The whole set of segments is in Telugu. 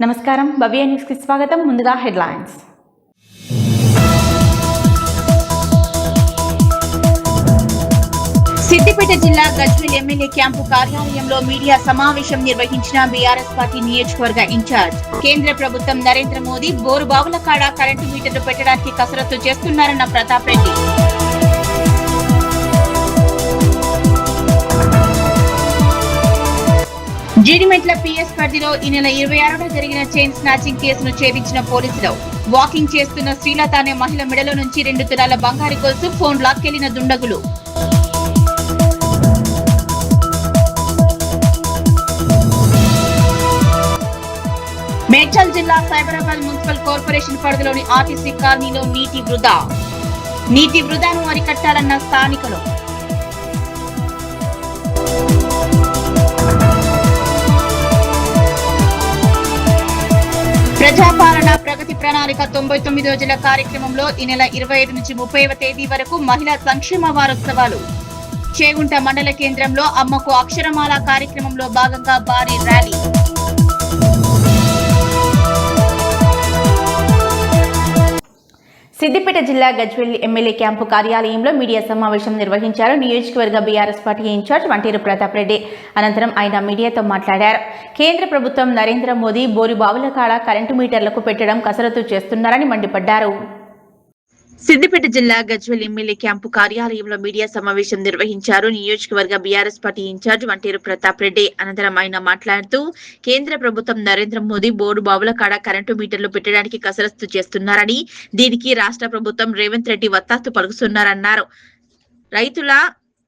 నమస్కారం భవ్య న్యూస్ కి స్వాగతం. ముందుగా హెడ్లైన్స్. సిద్దిపేట జిల్లా గజ్వేల్ ఎమ్మెల్యే క్యాంపు కార్యాలయంలో మీడియా సమావేశం నిర్వహించిన బీఆర్ఎస్ పార్టీ నియోజకవర్గ ఇన్ఛార్జ్. కేంద్ర ప్రభుత్వం నరేంద్ర మోదీ బోరుబావుల కాడ కరెంటు మీటర్లు పెట్టడానికి కసరత్తు చేస్తున్నారన్న ప్రతాప్ రెడ్డి. జీడిమెట్ల పిఎస్ పరిధిలో ఈ నెల 26న జరిగిన చైన్ స్నాచింగ్ కేసును ఛేదించిన పోలీసులు. వాకింగ్ చేస్తున్న శ్రీలత అనే మహిళ మెడలో నుంచి 2 తులాల బంగారు గొలుసు, ఫోన్ లాక్కెళ్లిన దుండగులు. మేడ్చల్ జిల్లా సైబరాబాద్ మున్సిపల్ కార్పొరేషన్ పరిధిలోని ఆర్టీసీ కాలనీలో నీటి వృధాను అరికట్టాలన్న స్థానికులు. ప్రజాపాలన ప్రగతి ప్రణాళిక 99 రోజుల కార్యక్రమంలో ఈ నెల 25 నుంచి 30వ తేదీ వరకు మహిళా సంక్షేమ వారోత్సవాలు. చేగుంట మండల కేంద్రంలో అమ్మకు అక్షరమాల కార్యక్రమంలో భాగంగా భారీ ర్యాలీ. సిద్దిపేట జిల్లా గజ్వేల్ ఎమ్మెల్యే క్యాంపు కార్యాలయంలో మీడియా సమావేశం నిర్వహించారు. నియోజకవర్గ BRS party in-charge Vanteru Pratap Reddy. అనంతరం ఆయన మీడియాతో మాట్లాడారు. కేంద్ర ప్రభుత్వం నరేంద్ర మోదీ బోరుబావుల కాడ కరెంటు మీటర్లకు పెట్టడం కసరత్తు చేస్తున్నారని మండిపడ్డారు. సిద్దిపేట జిల్లా గజ్వేల్ ఎమ్మెల్యే క్యాంపు కార్యాలయంలో మీడియా సమావేశం నిర్వహించారు. నియోజకవర్గ BRS party in-charge Vanteru Pratap Reddy. అనంతరం ఆయన మాట్లాడుతూ కేంద్ర ప్రభుత్వం నరేంద్ర మోదీ బోరు బావుల కాడ కరెంటు మీటర్లు పెట్టడానికి కసరత్తు చేస్తున్నారని, దీనికి రాష్ట్ర ప్రభుత్వం రేవంత్ రెడ్డి వత్తాసు పలుకుతున్నారన్నారు. రైతుల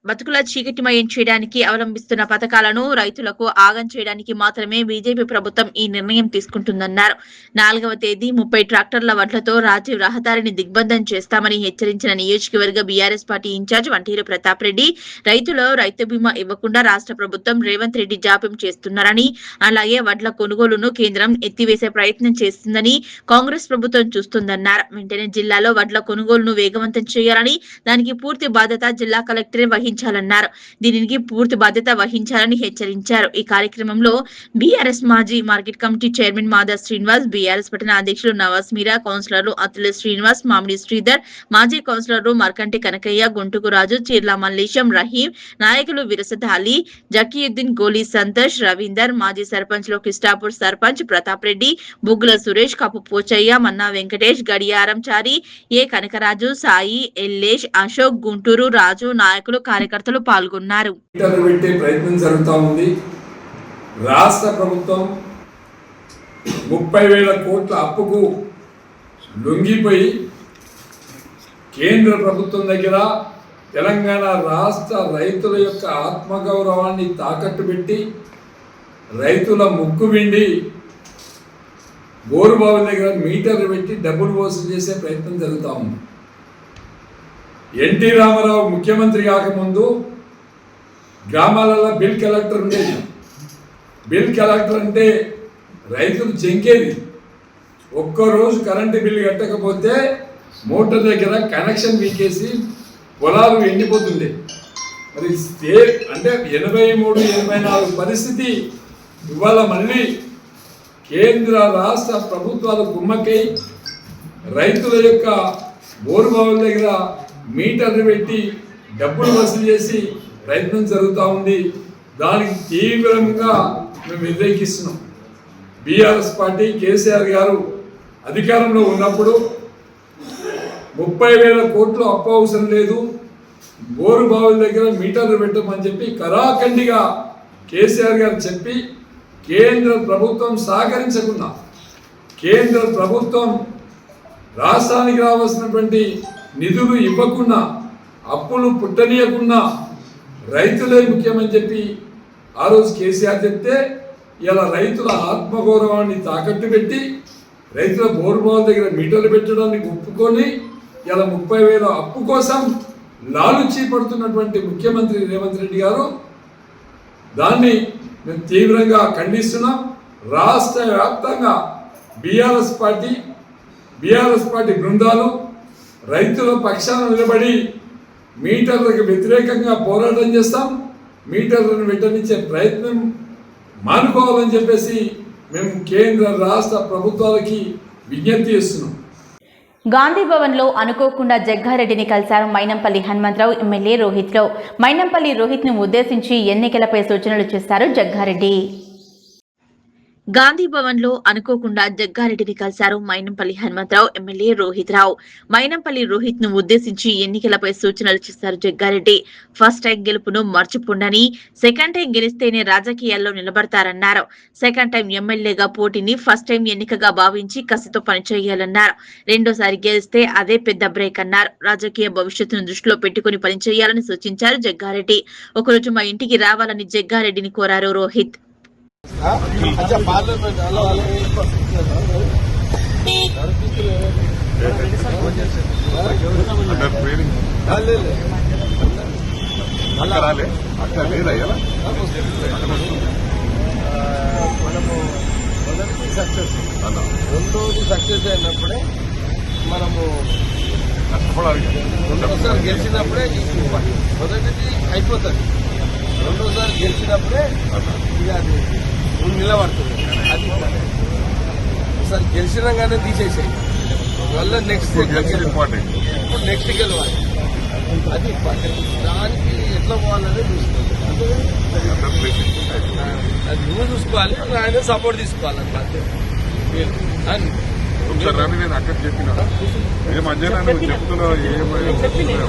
బతుకుల చీకటిమయం చేయడానికి అవలంబిస్తున్న పథకాలను రైతులకు ఆగం చేయడానికి మాత్రమే బీజేపీ ప్రభుత్వం ఈ నిర్ణయం తీసుకుంటుందన్నారు. 4వ తేదీ 30 ట్రాక్టర్ల వడ్లతో రాజీవ్ రహదారిని దిగ్బంధం చేస్తామని హెచ్చరించిన నియోజకవర్గ BRS party in-charge Vanteru Pratap Reddy, రైతులు రైతు బీమా ఇవ్వకుండా రాష్ట్ర ప్రభుత్వం రేవంత్ రెడ్డి జాప్యం చేస్తున్నారని, అలాగే వడ్ల కొనుగోలును కేంద్రం ఎత్తివేసే ప్రయత్నం చేస్తుందని కాంగ్రెస్ ప్రభుత్వం చూస్తుందన్నారు. వెంటనే జిల్లాలో వడ్ల కొనుగోలును వేగవంతం చేయాలని, దానికి పూర్తి బాధ్యత జిల్లా కలెక్టరే వహించాలన్నారు. దీనికి పూర్తి బాధ్యత వహించాలని హెచ్చరించారు. ఈ కార్యక్రమంలో బీఆర్ఎస్ మాజీ మార్కెట్ కమిటీ చైర్మన్ మాదా శ్రీనివాస్, బీఆర్ఎస్ పట్టణ అధ్యక్షులు నవాజ్ మీరా, కౌన్సిలర్లు అతుల శ్రీనివాస్, మామిడి శ్రీధర్, మాజీ కౌన్సిలర్లు మర్కంటి కనకయ్య, గుంటుకు రాజు, చీర్ల మల్లేశం, రహీం, నాయకులు విరసత్ అలీ, జకీయుద్దీన్, గోలీ సంతోష్, రవీందర్, మాజీ సర్పంచ్లు కిస్టాపూర్ సర్పంచ్ ప్రతాప్ రెడ్డి, బుగ్గుల సురేష్, కప్పు పోచయ్య, మన్నా వెంకటేష్, గడియారం చారి, ఏ కనకరాజు, సాయి, ఎల్లేష్, అశోక్, గుంటూరు రాజు, నాయకులు కార్యకర్తలు పాల్గొన్నారు. ప్రయత్నం జరుగుతూ ఉంది. రాష్ట్ర ప్రభుత్వం 30,000 కోట్ల అప్పుకు లొంగిపోయి కేంద్ర ప్రభుత్వం దగ్గర తెలంగాణ రాష్ట్ర రైతుల యొక్క ఆత్మగౌరవాన్ని తాకట్టు పెట్టి రైతుల ముక్కు విండి బోరుబావుల దగ్గర మీటర్లు పెట్టి డబ్బులు వసూలు చేసే ప్రయత్నం జరుగుతూ ఉంది. ఎన్టీ రామారావు ముఖ్యమంత్రి కాకముందు గ్రామాలలో బిల్ కలెక్టర్ ఉండేది. బిల్ కలెక్టర్ అంటే రైతులు చెంకేది. ఒక్కరోజు కరెంటు బిల్లు కట్టకపోతే మోటార్ దగ్గర కనెక్షన్ వీకేసి పొలాలు ఎండిపోతుండే. మరి అంటే 83, 84 పరిస్థితి ఇవాళ మళ్ళీ కేంద్ర రాష్ట్ర ప్రభుత్వాలు గుమ్మకై రైతుల యొక్క బోరుబావుల దగ్గర మీటర్లు పెట్టి డబ్బులు వసూలు చేసి ప్రయత్నం జరుగుతూ ఉంది. దానికి తీవ్రంగా మేము వ్యతిరేకిస్తున్నాం. బీఆర్ఎస్ పార్టీ కేసీఆర్ గారు అధికారంలో ఉన్నప్పుడు 30,000 కోట్లు అప్పు అవసరం లేదు, బోరు బావుల దగ్గర మీటర్లు పెట్టమని చెప్పి కరాఖండిగా కేసీఆర్ గారు చెప్పి కేంద్ర ప్రభుత్వం సహకరించకుండా, కేంద్ర ప్రభుత్వం రాష్ట్రానికి రావాల్సినటువంటి నిధులు ఇవ్వకుండా, అప్పులు పుట్టనీయకుండా రైతులే ముఖ్యమని చెప్పి ఆ రోజు కేసీఆర్ చెప్తే ఇలా రైతుల ఆత్మగౌరవాన్ని తాకట్టు పెట్టి రైతుల బోరుబావుల దగ్గర మీటర్లు పెట్టడానికి ఒప్పుకొని ఇలా 30,000 అప్పు కోసం లాలుచి పడుతున్నటువంటి ముఖ్యమంత్రి రేవంత్ రెడ్డి గారు, దాన్ని మేము తీవ్రంగా ఖండిస్తున్నాం. రాష్ట్ర వ్యాప్తంగా బీఆర్ఎస్ పార్టీ బృందాలు రైతుల పక్షాన నిలబడి మీటర్లకు వ్యతిరేకంగా పోరాటం చేస్తాం. మీటర్లను వెంటనిచ్చే ప్రయత్నం మానుకోవాలని చెప్పేసి మేము కేంద్ర రాష్ట్ర ప్రభుత్వాలకి విజ్ఞప్తి చేస్తున్నాం. గాంధీ భవన్లో అనుకోకుండా జగ్గారెడ్డిని కలిశారు మైనంపల్లి హనుమంతరావు. ఎమ్మెల్యే రోహిత్రావు మైనంపల్లి రోహిత్ను ఉద్దేశించి ఎన్నికలపై సూచనలు చేశారు జగ్గారెడ్డి. గాంధీ భవన్ లో అనుకోకుండా జగ్గారెడ్డిని కలిశారు మైనంపల్లి హనుమంతరావు. ఎమ్మెల్యే రోహిత్ రావు మైనంపల్లి రోహిత్ ను ఉద్దేశించి ఎన్నికలపై సూచనలు చేశారు జగ్గారెడ్డి. ఫస్ట్ టైం గెలుపును మర్చిపోండని, సెకండ్ టైం గెలిస్తేనే రాజకీయాల్లో నిలబడతారన్నారు. సెకండ్ టైం ఎమ్మెల్యేగా పోటీని ఫస్ట్ టైం ఎన్నికగా భావించి కసితో పనిచేయాలన్నారు. రెండోసారి గెలిస్తే అదే పెద్ద బ్రేక్ అన్నారు. రాజకీయ భవిష్యత్తును దృష్టిలో పెట్టుకుని పనిచేయాలని సూచించారు జగ్గారెడ్డి. ఒకరోజు మా ఇంటికి రావాలని జగ్గారెడ్డిని కోరారు రోహిత్. अच्छा पार्लियामेंट మనము మొదటిది సక్సెస్, రెండోది సక్సెస్ అయినప్పుడే మనము రెండోసారి గెలిచినప్పుడే మొదటిది అయిపోతుంది, రెండోసారి గెలిచినప్పుడే ఇక అది నిలబడుతుంది. అది ఒకసారి గెలిచినాగానే తీసేసాయి వల్ల నెక్స్ట్ ఇంపార్టెంట్, ఇప్పుడు నెక్స్ట్ గెలవాలి, అది ఇంపార్టెంట్. దానికి ఎట్లా పోవాలనే చూసుకోవాలి, అది నువ్వు చూసుకోవాలి, ఆయన సపోర్ట్ తీసుకోవాలన్నమాట. నేను అక్కడ చెప్పిన చెప్తున్నా.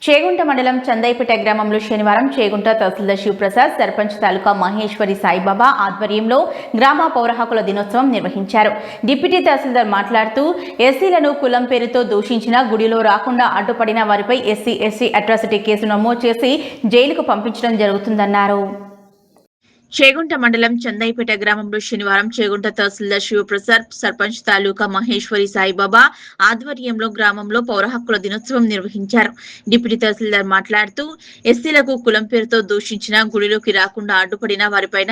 చేగుంట మండలం చందైపేట గ్రామంలో శనివారం చేగుంట తహసీల్దార్ శివప్రసాద్, సర్పంచ్ తాలూకా మహేశ్వరి సాయిబాబా ఆధ్వర్యంలో గ్రామ పౌర హక్కుల దినోత్సవం నిర్వహించారు. డిప్యూటీ తహసీల్దార్ మాట్లాడుతూ ఎస్సీలను కులం పేరుతో దూషించిన, గుడిలో రాకుండా అడ్డుపడిన వారిపై ఎస్సీ అట్రాసిటీ కేసు నమోదు చేసి జైలుకు పంపించడం జరుగుతుందన్నారు. చేగుంట మండలం చందైపేట గ్రామంలో శనివారం చేగుంట తహసీల్దార్ శివప్రసాద్, సర్పంచ్ తాలూకా మహేశ్వరి సాయిబాబా ఆధ్వర్యంలో గ్రామంలో పౌర హక్కుల దినోత్సవం నిర్వహించారు. డిప్యూటీ తహసీల్దార్ మాట్లాడుతూ ఎస్సీలకు కులం పేరుతో దూషించిన, గుడిలోకి రాకుండా అడ్డుపడిన వారిపైన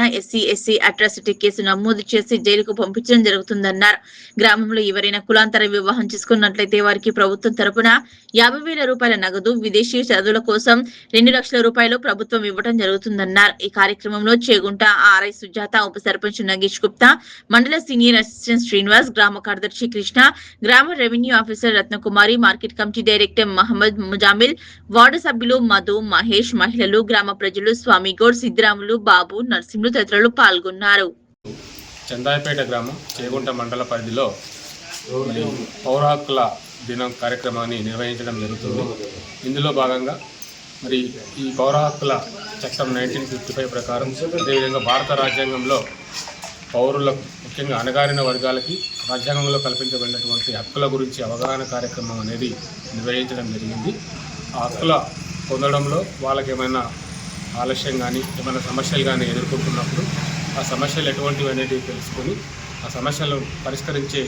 ఎస్సీ అట్రాసిటీ కేసు నమోదు చేసి జైలుకు పంపించడం జరుగుతుందన్నారు. గ్రామంలో ఎవరైనా కులాంతర వివాహం చేసుకున్నట్లయితే వారికి ప్రభుత్వం తరపున 50,000 రూపాయల నగదు, విదేశీ చదువుల కోసం 2 లక్షల రూపాయలు ప్రభుత్వం ఇవ్వడం జరుగుతుందన్నారు. ఈ కార్యక్రమంలో చేగుంట ఆర్ఐ సుజాత, ఉప సర్పంచ్ నగేష్ గుప్తా, మండల సీనియర్ అసిస్టెంట్ శ్రీనివాస్, గ్రామ కార్యదర్శి కృష్ణ, గ్రామ revenue officer Ratnakumari, market committee director Mohammed Mujamil, ward సభ్యులు మధు, మహేష్, మహిళలు, గ్రామ ప్రజలు, స్వామిగౌడ్, సిద్ధిరాములు, బాబు, నర్సింహులు తదితరులు పాల్గొన్నారు. చందాయపేట గ్రామం చేగుంట మండల పరిధిలో పౌర హక్కుల దినం కార్యక్రమాన్ని నిర్వహించడం జరుగుతుంది. ఇందులో భాగంగా మరి ఈ పౌర హక్కుల చట్టం 1955 ప్రకారం, అదేవిధంగా భారత రాజ్యాంగంలో పౌరులకు, ముఖ్యంగా అణగారిన వర్గాలకి రాజ్యాంగంలో కల్పించబడినటువంటి హక్కుల గురించి అవగాహన కార్యక్రమం అనేది నిర్వహించడం జరిగింది. ఆ హక్కుల పొందడంలో వాళ్ళకి ఏమైనా ఆలస్యం కానీ, ఏమైనా సమస్యలు కానీ ఎదుర్కొంటున్నప్పుడు ఆ సమస్యలు ఎటువంటివి అనేది తెలుసుకొని ఆ సమస్యలు పరిష్కరించే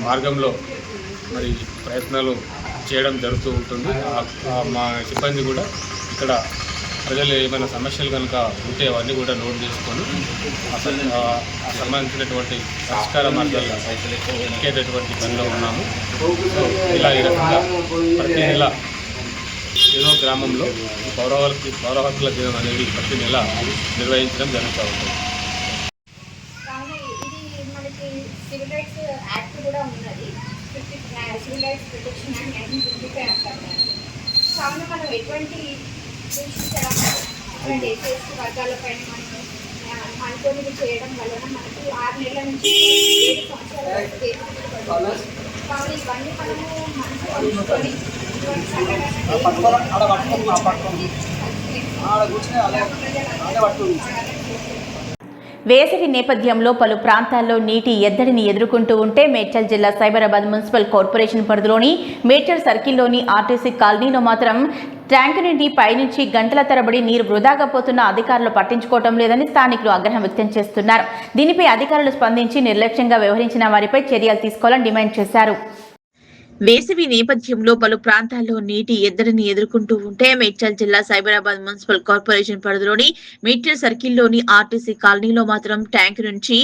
మార్గంలో మరి ప్రయత్నాలు చేయడం జరుగుతూ ఉంటుంది. మా సిబ్బంది కూడా ఇక్కడ ప్రజలు ఏమైనా సమస్యలు కనుక ఉంటే అవన్నీ కూడా నోట్ చేసుకొని సంబంధించినటువంటి పరిష్కార మార్గాల్లో ఎక్కేటటువంటి పనిలో ఉన్నాము. సో ఇలా ఈ రకంగా ప్రతి నెల ఏదో గ్రామంలో పౌర హక్కుల దినం అనేది ప్రతి నెల నిర్వహించడం జరుగుతూ ఉంటుంది. సివిల్ రైట్స్ యాక్ట్ కూడా ఉన్నది, సివిల్ రైట్స్ ప్రొటెక్షన్ యాక్ట్ 1955 అంటారు. కావున మనం ఎటువంటి దూషించడం, ఇటువంటి ఎస్సీ వర్గాల పైన మనం అనుకోని చేయడం వలన మనకి 6 నెలల నుంచి 7 సంవత్సరాల వరకు కేసు పడుతుంది. కావున ఇవన్నీ మనము మనసులో ఉంచుకొని ఇటువంటి వేసవి నేపథ్యంలో పలు ప్రాంతాల్లో నీటి ఎద్దడిని ఎదుర్కొంటూ ఉంటే మేడ్చల్ జిల్లా సైబరాబాద్ మున్సిపల్ కార్పొరేషన్ పరిధిలోని మేడ్చల్ సర్కిల్లోని ఆర్టీసీ కాలనీలో మాత్రం ట్యాంకు నుండి పైనుంచి గంటల తరబడి నీరు వృధాగా పోతున్న అధికారులు పట్టించుకోవడం లేదని స్థానికులు ఆగ్రహం వ్యక్తం చేస్తున్నారు. దీనిపై అధికారులు స్పందించి నిర్లక్ష్యంగా వ్యవహరించిన వారిపై చర్యలు తీసుకోవాలని డిమాండ్ చేశారు. వేసవి నేపథ్యంలో పలు ప్రాంతాల్లో నీటి ఎద్దడిని ఎదుర్కొంటూ ఉంటే మేడ్చల్ జిల్లా సైబరాబాద్ మున్సిపల్ కార్పొరేషన్ పరిధిలోని మేడ్చల్ సర్కిల్లోని ఆర్టీసీ కాలనీలో మాత్రం ట్యాంక్ నుంచి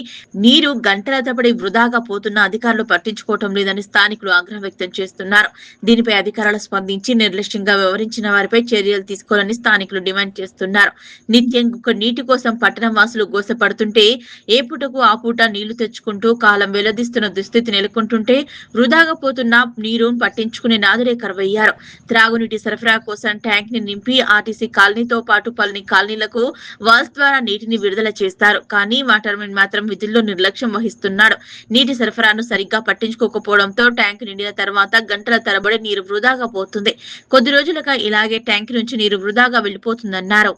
నీరు గంటల తబడి వృధాగా పోతున్న అధికారులు పట్టించుకోవటం లేదని స్థానికులు ఆగ్రహం వ్యక్తం చేస్తున్నారు. దీనిపై అధికారులు స్పందించి నిర్లక్ష్యంగా వ్యవహరించిన వారిపై చర్యలు తీసుకోవాలని స్థానికులు డిమాండ్ చేస్తున్నారు. నిత్యం నీటి కోసం పట్టణ వాసులు గోసపడుతుంటే ఏ పూటకు ఆ పూట నీళ్లు తెచ్చుకుంటూ కాలం వెల్లదిస్తున్న దుస్థితి నెలకొంటుంటే వృధాగా పోతున్న నీరు పట్టించుకునే నాదుడే కరువయ్యారు. త్రాగునీటి సరఫరా కోసం ట్యాంక్ ని నింపి ఆర్టీసీ కాలనీతో పాటు పలుని కాలనీలకు వాల్స్ ద్వారా నీటిని విడుదల చేస్తారు. కానీ వాటర్ మెన్ మాత్రం విధుల్లో నిర్లక్ష్యం వహిస్తున్నాడు. నీటి సరఫరాను సరిగ్గా పట్టించుకోకపోవడంతో ట్యాంక్ నిండిన తర్వాత గంటల తరబడి నీరు వృధాగా పోతుంది. కొద్ది రోజులుగా ఇలాగే ట్యాంక్ నుంచి నీరు వృధాగా వెళ్లిపోతుందన్నారు.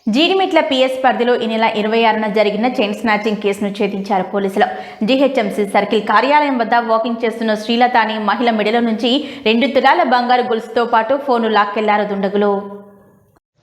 జీడిమెట్ల పిఎస్ పరిధిలో ఈ నెల 26న జరిగిన చైన్ స్నాచింగ్ కేసును ఛేదించారు పోలీసులు. జీహెచ్ఎంసీ సర్కిల్ కార్యాలయం వద్ద వాకింగ్ చేస్తున్న శ్రీలత అనే మహిళ మెడలో నుంచి 2 తులాల బంగారు గొలుసుతో పాటు ఫోను లాక్కెళ్లారు దుండగులు.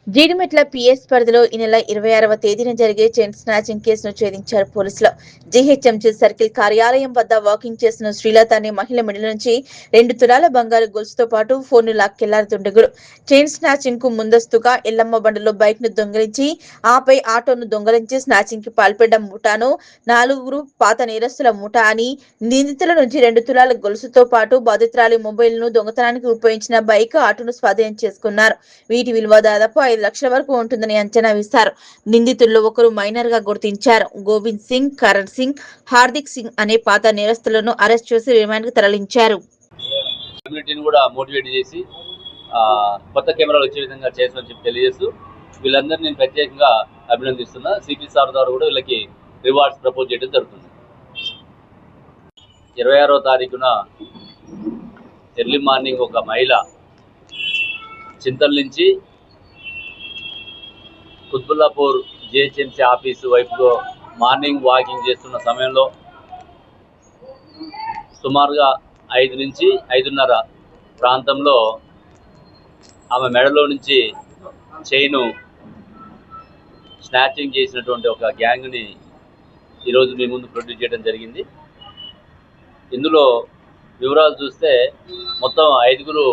జీడిమెట్ల పిఎస్ పరిధిలో ఈ నెల 26వ తేదీన జరిగే చైన్ స్నాచింగ్ కేసును ఛేదించారు పోలీసులు. జీహెచ్ఎంసీ సర్కిల్ కార్యాలయం వద్ద వాకింగ్ చేస్తున్న శ్రీలత అనే మహిళ మెడల నుంచి 2 తులాల బంగారు గొలుసుతో పాటు ఫోన్ లాక్కెళ్లారు దుండగులు. చైన్ స్నాచింగ్ కు ముందస్తుగా ఎల్లమ్మ బండలో బైక్ ను దొంగిలించి ఆపై ఆటోను దొంగిలించి స్నాచింగ్ కి పాల్పడ్డ ముఠాను 4 పాత నేరస్తుల ముఠా అని, నిందితుల నుంచి 2 తులాల గొలుసుతో పాటు బాధితురాలి మొబైల్ ను దొంగతనానికి ఉపయోగించిన బైక్, ఆటోను స్వాధీనం చేసుకున్నారు. వీటి విలువ దాదాపు 5 లక్షల వరకు ఉంటుందని అంచనా వేశారు. నిందితుల్లో ఒకరు మైనర్ గా గుర్తించారు. గోవింద్ సింగ్, కరణ్ సింగ్, హార్దిక్ సింగ్ అనే పాత నేరస్తులను అరెస్ట్ చేసి రిమాండ్ కు తరలించారు. కమ్యూనిటీని కూడా మోటివేట్ చేసి కొత్త కెమెరాలు వచ్చే విధంగా చేస్తామని చెప్పి తెలియజేస్తూ వీళ్ళందరినీ నేను ప్రత్యేకంగా అభినందిస్తున్నా. సిపి సార్ ద్వారా కూడా వీళ్ళకి రివార్డ్స్ ప్రపోజ్ చేయడం జరుగుతుంది. 26వ తారీఖున ఎర్లీ మార్నింగ్ ఒక మహిళ చింతల నుంచి కుత్బుల్లాపూర్ జిహెచ్ఎంసీ ఆఫీసు వైపులో మార్నింగ్ వాకింగ్ చేస్తున్న సమయంలో సుమారుగా 5 నుంచి 5:30 ప్రాంతంలో ఆమె మెడలో నుంచి చైను స్నాచింగ్ చేసినటువంటి ఒక గ్యాంగ్ని ఈరోజు మీ ముందు ప్రొడ్యూస్ చేయడం జరిగింది. ఇందులో వివరాలు చూస్తే మొత్తం 5గురు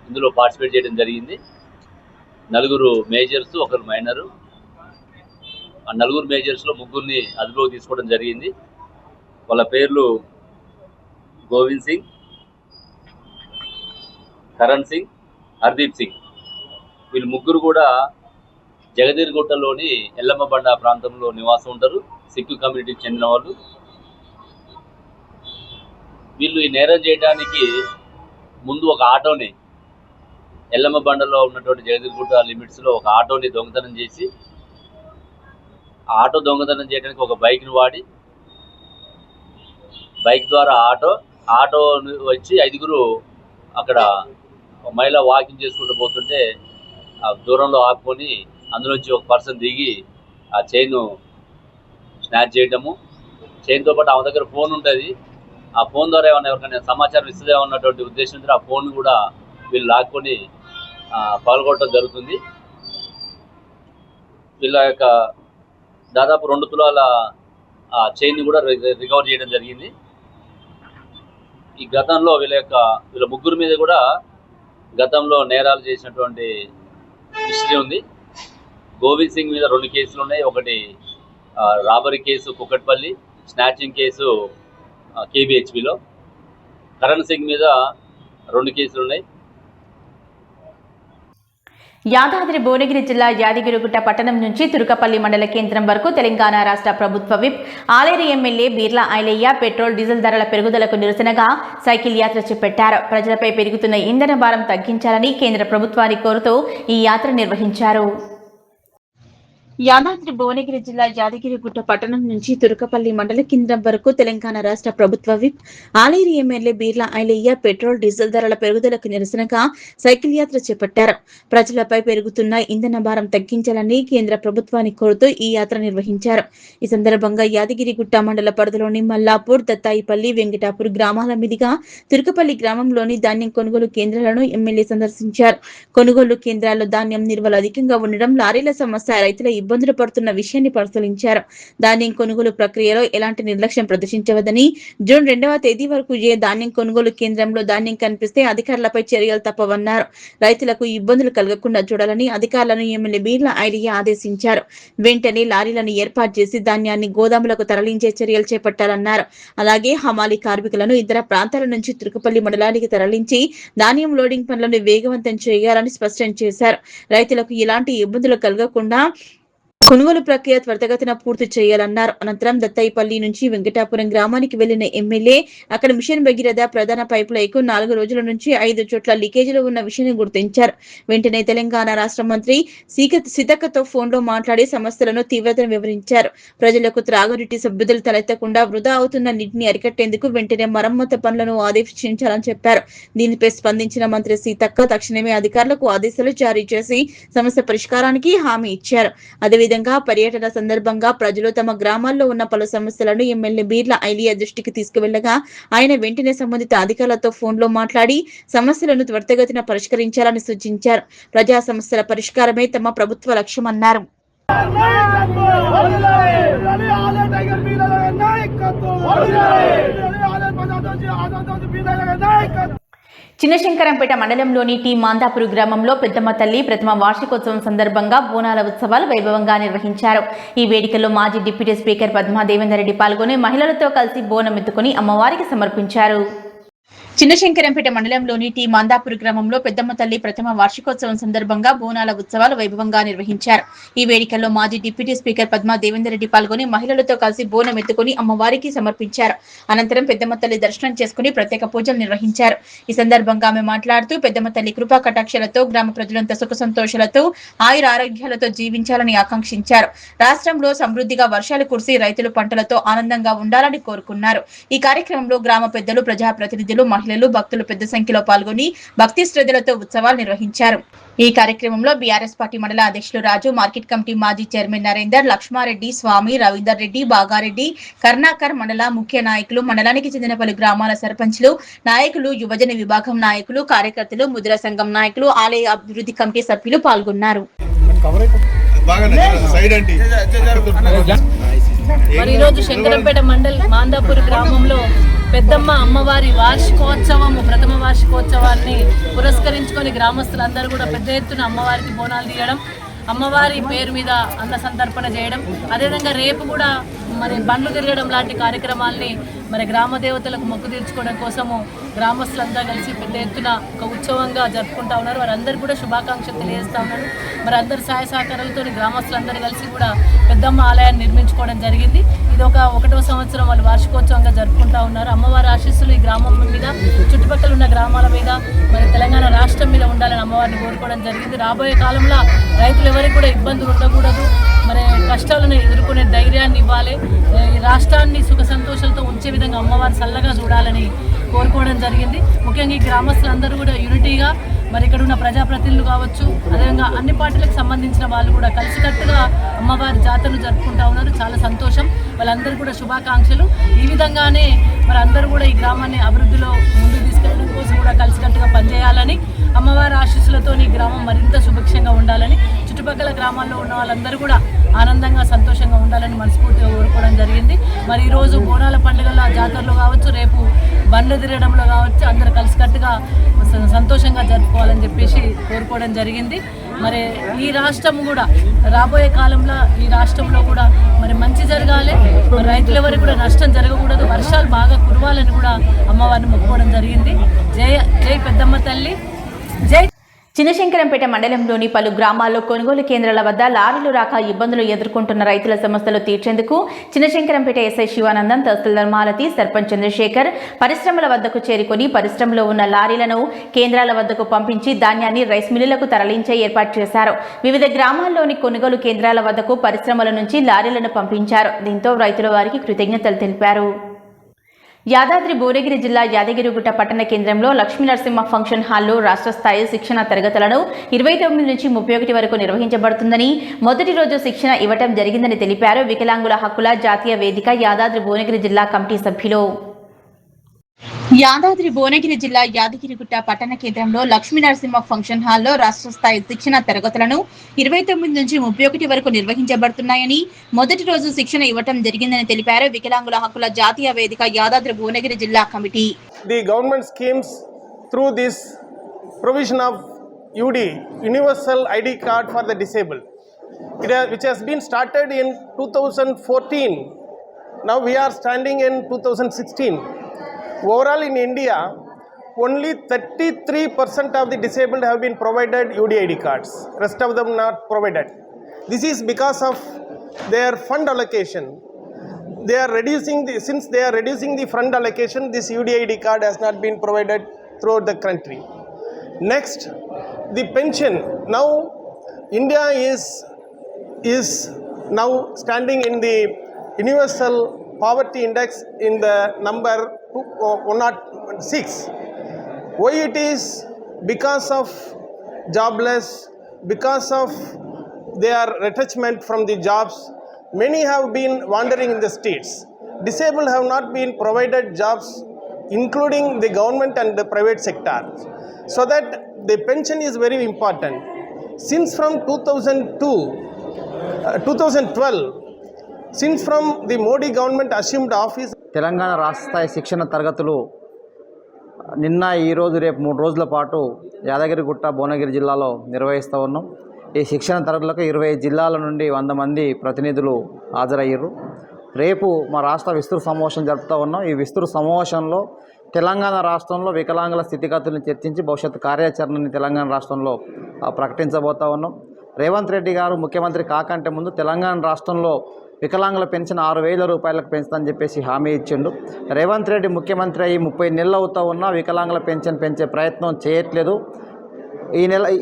ఇందులో పార్టిసిపేట్ చేయడం జరిగింది. 4 మేజర్స్, 1 మైనరు. ఆ 4 మేజర్స్లో 3 అదుపులోకి తీసుకోవడం జరిగింది. వాళ్ళ పేర్లు గోవింద్ సింగ్, కరణ్ సింగ్, హర్దీప్ సింగ్. వీళ్ళు 3 కూడా జగదీర్గుట్టలోని ఎల్లమ్మ బండ ప్రాంతంలో నివాసం ఉంటారు. సిక్కు కమ్యూనిటీకి చెందిన వాళ్ళు. వీళ్ళు ఈ నేరం చేయడానికి ముందు ఒక ఆటోని ఎల్లమ్మ బండలో ఉన్నటువంటి జగదీర్గుట్ట లిమిట్స్లో ఒక ఆటోని దొంగతనం చేసి, ఆటో దొంగతనం చేయడానికి ఒక బైక్ని వాడి, బైక్ ద్వారా ఆటో వచ్చి 5గురు అక్కడ మహిళ వాకింగ్ చేసుకుంటూ పోతుంటే ఆ దూరంలో ఆపుకొని అందులోంచి ఒక పర్సన్ దిగి ఆ చైన్ స్నాచ్ చేయటము. చైన్తో పాటు ఆమె దగ్గర ఫోన్ ఉంటుంది. ఆ ఫోన్ ద్వారా ఏమన్నా ఎవరికైనా సమాచారం ఇస్తుందేమో అన్నటువంటి ఉద్దేశంతో ఆ ఫోన్ కూడా వీళ్ళు లాక్కొని పాల్గొనడం జరుగుతుంది. వీళ్ళ యొక్క దాదాపు 2 తులాల చైన్ని కూడా రికవర్ చేయడం జరిగింది. ఈ గతంలో వీళ్ళ 3 మీద కూడా గతంలో నేరాలు చేసినటువంటి హిస్టరీ ఉంది. గోవింద్ సింగ్ మీద 2 కేసులు ఉన్నాయి. ఒకటి robbery case Kukatpally, snatching case కేబిహెచ్పిలో. కరణ్ సింగ్ మీద 2 కేసులు ఉన్నాయి. యాదాద్రి భువనగిరి జిల్లా యాదగిరిగుట్ట పట్టణం నుంచి తురుకపల్లి మండల కేంద్రం వరకు తెలంగాణ రాష్ట్ర ప్రభుత్వ whip Aleru MLA Beerla Ilaiah petrol diesel ధరల పెరుగుదలకు నిరసనగా సైకిల్ యాత్ర చేపట్టారు. ప్రజలపై పెరుగుతున్న ఇంధన భారం తగ్గించాలని కేంద్ర ప్రభుత్వాన్ని కోరుతూ ఈ యాత్ర నిర్వహించారు. యాదాద్రి భువనగిరి జిల్లా యాదగిరిగుట్ట పట్టణం నుంచి తురుకపల్లి మండల కేంద్రం వరకు తెలంగాణ రాష్ట్ర ప్రభుత్వ whip Aleru MLA Beerla Ilaiah petrol diesel ధరల పెరుగుదలకు నిరసనగా సైకిల్ యాత్ర చేపట్టారు. ప్రజలపై పెరుగుతున్న ఇంధన భారం తగ్గించాలని కేంద్ర ప్రభుత్వాన్ని కోరుతూ ఈ యాత్ర నిర్వహించారు. ఈ సందర్భంగా యాదగిరిగుట్ట మండల పరిధిలోని మల్లాపూర్, దత్తాయిపల్లి, వెంకటాపూర్ గ్రామాల మీదుగా తురుకపల్లి గ్రామంలోని ధాన్యం కొనుగోలు కేంద్రాలను ఎమ్మెల్యే సందర్శించారు. కొనుగోలు కేంద్రాల్లో ధాన్యం నిల్వలు అధికంగా ఉండడం, లారీల సమస్య, రైతుల ఇబ్బందులు పడుతున్న విషయాన్ని పరిశీలించారు. ధాన్యం కొనుగోలు ప్రక్రియలో ఎలాంటి నిర్లక్ష్యం ప్రదర్శించవద్దని, జూన్ 2వ తేదీ వరకు ఏ ధాన్యం కొనుగోలు కేంద్రంలో ధాన్యం కనిపిస్తే అధికారులపై చర్యలు తప్పవన్నారు. రైతులకు ఇబ్బందులు కలగకుండా చూడాలని అధికారులను ఎమ్మెల్యే బీర్లా ఐలయ్య ఆదేశించారు. వెంటనే లారీలను ఏర్పాటు చేసి ధాన్యాన్ని గోదాములకు తరలించే చర్యలు చేపట్టాలన్నారు. అలాగే హమాలీ కార్మికులను ఇతర ప్రాంతాల నుంచి తురుకపల్లి మండలానికి తరలించి ధాన్యం లోడింగ్ పనులను వేగవంతం చేయాలని స్పష్టం చేశారు. రైతులకు ఎలాంటి ఇబ్బందులు కలగకుండా కొనుగోలు ప్రక్రియ త్వరితగతిన పూర్తి చేయాలన్నారు. అనంతరం దత్తాయిపల్లి నుంచి వెంకటాపురం గ్రామానికి వెళ్లిన ఎమ్మెల్యే అక్కడ మిషన్ భగీరథ ప్రధాన పైపు లైకు 4 రోజుల నుంచి 5 చోట్ల లీకేజీలు ఉన్న విషయాన్ని గుర్తించారు. వెంటనే తెలంగాణ రాష్ట్ర మంత్రి సీతక్కతో ఫోన్లో మాట్లాడి సమస్యలను తీవ్రతను వివరించారు. ప్రజలకు త్రాగునీటి సభ్యులు తలెత్తకుండా వృధా అవుతున్న నీటిని అరికట్టేందుకు వెంటనే మరమ్మతు పనులను ఆదేశించాలని చెప్పారు. దీనిపై స్పందించిన మంత్రి సీతక్క తక్షణమే అధికారులకు ఆదేశాలు జారీ చేసి సమస్య పరిష్కారానికి హామీ ఇచ్చారు. అదేవిధంగా పర్యటన సందర్భంగా ప్రజలు తమ గ్రామాల్లో ఉన్న పలు సమస్యలను ఎమ్మెల్యే బీర్లా ఐలయ్య దృష్టికి తీసుకువెళ్లగా ఆయన వెంటనే సంబంధిత అధికారులతో ఫోన్లో మాట్లాడి సమస్యలను త్వరితగతిన పరిష్కరించాలని సూచించారు. ప్రజా సమస్యల పరిష్కారమే తమ ప్రభుత్వ లక్ష్యమన్నారు. చిన్నశంకరంపేట మండలంలోని టీ మాందాపూర్ గ్రామంలో పెద్దమ్మ తల్లి ప్రథమ వార్షికోత్సవం సందర్భంగా బోనాల ఉత్సవాలు వైభవంగా నిర్వహించారు. ఈ వేడుకల్లో మాజీ డిప్యూటీ స్పీకర్ పద్మా దేవేందర్ రెడ్డి పాల్గొని మహిళలతో కలిసి బోనం ఎత్తుకుని అమ్మవారికి సమర్పించారు. చిన్నశంకరంపేట మండలంలోని టీ మాందాపూర్ గ్రామంలో పెద్దమ్మ తల్లి ప్రథమ వార్షికోత్సవం సందర్భంగా బోనాల ఉత్సవాలు వైభవంగా నిర్వహించారు. ఈ వేడుకల్లో మాజీ డిప్యూటీ స్పీకర్ పద్మా దేవేందర్ రెడ్డి పాల్గొని మహిళలతో కలిసి బోనం ఎత్తుకుని అమ్మవారికి సమర్పించారు. అనంతరం పెద్దమ్మ తల్లి దర్శనం చేసుకుని ప్రత్యేక పూజలు నిర్వహించారు. ఈ సందర్భంగా ఆమె మాట్లాడుతూ పెద్దమ్మ తల్లి కృపా కటాక్షలతో గ్రామ ప్రజలంతా సుఖ సంతోషాలతో ఆయుర ఆరోగ్యాలతో జీవించాలని ఆకాంక్షించారు. రాష్ట్రంలో సమృద్ధిగా వర్షాలు కురిసి రైతులు పంటలతో ఆనందంగా ఉండాలని కోరుకున్నారు. ఈ కార్యక్రమంలో గ్రామ పెద్దలు, ప్రజాప్రతినిధులు, మహిళలు, భక్తులు పెద్ద సంఖ్యలో పాల్గొని భక్తి శ్రద్ధలతో ఉత్సవాలు నిర్వహించారు. ఈ కార్యక్రమంలో బీఆర్ఎస్ పార్టీ మండల అధ్యక్షులు రాజు, మార్కెట్ కమిటీ మాజీ చైర్మన్ నరేందర్, లక్ష్మారెడ్డి, స్వామి, రవీందర్ రెడ్డి, బాగారెడ్డి, కర్ణాకర్, మండల ముఖ్య నాయకులు, మండలానికి చెందిన పలు గ్రామాల సర్పంచ్లు, నాయకులు, యువజన విభాగం నాయకులు, కార్యకర్తలు, ముద్రా సంఘం నాయకులు, ఆలయ అభివృద్ధి కమిటీ సభ్యులు పాల్గొన్నారు. మరి ఈరోజు శంకరంపేట మండల్ మాందాపూర్ గ్రామంలో పెద్దమ్మ అమ్మవారి వార్షికోత్సవము ప్రథమ వార్షికోత్సవాన్ని పురస్కరించుకొని గ్రామస్తులందరూ కూడా పెద్ద ఎత్తున అమ్మవారికి బోనాలు తీయడం, అమ్మవారి పేరు మీద అన్న సంతర్పణ చేయడం, అదేవిధంగా రేపు కూడా మరి బండ్లు తిరగడం లాంటి కార్యక్రమాల్ని మరి గ్రామ దేవతలకు మొక్కు తీర్చుకోవడం కోసము గ్రామస్తులంతా కలిసి పెద్ద ఎత్తున ఒక ఉత్సవంగా జరుపుకుంటా ఉన్నారు. వారందరూ కూడా శుభాకాంక్షలు తెలియజేస్తూ ఉన్నారు. మరి అందరి సహాయ సహకారాలతో గ్రామస్తులందరూ కలిసి కూడా పెద్దమ్మ ఆలయాన్ని నిర్మించుకోవడం జరిగింది. ఇది ఒక 1వ సంవత్సరం వాళ్ళు వార్షికోత్సవంగా జరుపుకుంటా ఉన్నారు. అమ్మవారి ఆశీస్సులు ఈ గ్రామం మీద, చుట్టుపక్కల ఉన్న గ్రామాల మీద, మరి తెలంగాణ రాష్ట్రం మీద ఉండాలని అమ్మవారిని కోరుకోవడం జరిగింది. రాబోయే కాలంలో రైతులు ఎవరికి కూడా ఇబ్బందులు ఉండకూడదు, మరి కష్టాలను ఎదుర్కొనే ధైర్యాన్ని ఇవ్వాలి, ఈ రాష్ట్రాన్ని సుఖ సంతోషాలతో ఉంచే విధంగా అమ్మవారు చల్లగా చూడాలని కోరుకోవడం జరిగింది. ముఖ్యంగా ఈ గ్రామస్తులందరూ కూడా యూనిటీగా మరి ఇక్కడ ఉన్న ప్రజాప్రతినిధులు కావచ్చు, అదేవిధంగా అన్ని పార్టీలకు సంబంధించిన వాళ్ళు కూడా కలిసికట్టుగా అమ్మవారి జాతరను జరుపుకుంటా ఉన్నారు. చాలా సంతోషం. వాళ్ళందరూ కూడా శుభాకాంక్షలు. ఈ విధంగానే మరి అందరూ కూడా ఈ గ్రామాన్ని అభివృద్ధిలో ముందుకు తీసుకెళ్ళడం కోసం కూడా కలిసికట్టుగా పనిచేయాలని, అమ్మవారి ఆశీస్సులతో ఈ గ్రామం మరింత సుభిక్షంగా ఉండాలని, చుట్టుపక్కల గ్రామాల్లో ఉన్న వాళ్ళందరూ కూడా ఆనందంగా సంతోషంగా ఉండాలని మనస్ఫూర్తిగా కోరుకోవడం జరిగింది. మరి ఈరోజు బోనాల పండుగల జాతరలో కావచ్చు, రేపు బండ్లు తిరగడంలో కావచ్చు, అందరూ కలిసికట్టుగా సంతోషంగా జరుపుకోవాలని చెప్పేసి కోరుకోవడం జరిగింది. మరి ఈ రాష్ట్రం కూడా రాబోయే కాలంలో ఈ రాష్ట్రంలో కూడా మరి మంచి జరగాలి, మరి రైతులు ఎవరికి కూడా నష్టం జరగకూడదు, వర్షాలు బాగా కురవాలని కూడా అమ్మవారిని మొక్కుకోవడం జరిగింది. జై జై పెద్దమ్మ తల్లి, జై. చిన్నశంకరంపేట మండలంలోని పలు గ్రామాల్లో కొనుగోలు కేంద్రాల వద్ద లారీలు రాక ఇబ్బందులు ఎదుర్కొంటున్న రైతుల సమస్యలు తీర్చేందుకు చిన్నశంకరంపేట ఎస్ఐ శివానందం, తహసీల్దార్ మాలతి, సర్పంచ్ చంద్రశేఖర్ పరిశ్రమల వద్దకు చేరుకుని పరిశ్రమలో ఉన్న లారీలను కేంద్రాల వద్దకు పంపించి ధాన్యాన్ని రైస్ మిల్లులకు తరలించే ఏర్పాటు చేశారు. వివిధ గ్రామాల్లోని కొనుగోలు కేంద్రాల వద్దకు పరిశ్రమల నుంచి లారీలను పంపించారు. దీంతో రైతుల వారికి కృతజ్ఞతలు తెలిపారు. యాదాద్రి భువనగిరి జిల్లా యాదగిరిగుట్ట పట్టణ కేంద్రంలో లక్ష్మీ నరసింహ ఫంక్షన్ హాల్లో రాష్ట్ర స్థాయి శిక్షణ తరగతులను 29 నుంచి 31 వరకు నిర్వహించబడుతుందని, మొదటి రోజు శిక్షణ ఇవ్వటం జరిగిందని తెలిపారు. వికలాంగుల హక్కుల జాతీయ వేదిక యాదాద్రి భువనగిరి జిల్లా కమిటీ సభ్యులు. యాదాద్రి భువనగిరి జిల్లా యాదగిరిగుట్ట పట్టణ కేంద్రంలో లక్ష్మీ నరసింహ ఫంక్షన్ హాల్లో రాష్ట్ర స్థాయి శిక్షణ తరగతులను 29 నుంచి 31 వరకు నిర్వహించబడుతున్నాయని, మొదటి రోజు శిక్షణ ఇవ్వటం జరిగిందని తెలిపారు. వికలాంగుల హక్కుల జాతీయ వేదిక యాదాద్రి భువనగిరి జిల్లా committee. The government schemes through this provision of UD, Universal ID Card for the Disabled, which has been started in 2014. Now we are standing in 2016. Overall in India, only 33% of the disabled have been provided UDID cards. Rest of them not provided. This is because of their fund allocation. They are reducing since they are reducing the fund allocation, this UDID card has not been provided throughout the country. Next, the pension. Now India is now standing in the universal poverty index in the number 106. Why it is? Because of jobless, because of their retrenchment from the jobs. Many have been wandering in the streets. Disabled have not been provided jobs, including the government and the private sector. So that the pension is very important. Since from 2012, since from the Modi government assumed office. Telangana రాష్ట్ర స్థాయి శిక్షణ తరగతులు నిన్న ఈరోజు రేపు 3 రోజుల పాటు యాదగిరిగుట్ట భువనగిరి జిల్లాలో నిర్వహిస్తూ ఉన్నాం. ఈ శిక్షణ తరగతులకు 20 జిల్లాల నుండి 100 మంది ప్రతినిధులు హాజరయ్యారు. రేపు మా రాష్ట్ర విస్తృత సమావేశం జరుపుతూ ఉన్నాం. ఈ విస్తృత సమావేశంలో తెలంగాణ రాష్ట్రంలో వికలాంగుల స్థితిగతులను చర్చించి భవిష్యత్తు కార్యాచరణని తెలంగాణ రాష్ట్రంలో ప్రకటించబోతూ ఉన్నాం. రేవంత్ రెడ్డి గారు ముఖ్యమంత్రి కాకంటే ముందు తెలంగాణ రాష్ట్రంలో వికలాంగుల పెన్షన్ 6,000 రూపాయలకు పెంచుతానని చెప్పేసి హామీ ఇచ్చిండు. రేవంత్ రెడ్డి ముఖ్యమంత్రి అయ్యి 30 నెలలు అవుతా ఉన్నా వికలాంగుల పెన్షన్ పెంచే ప్రయత్నం చేయట్లేదు.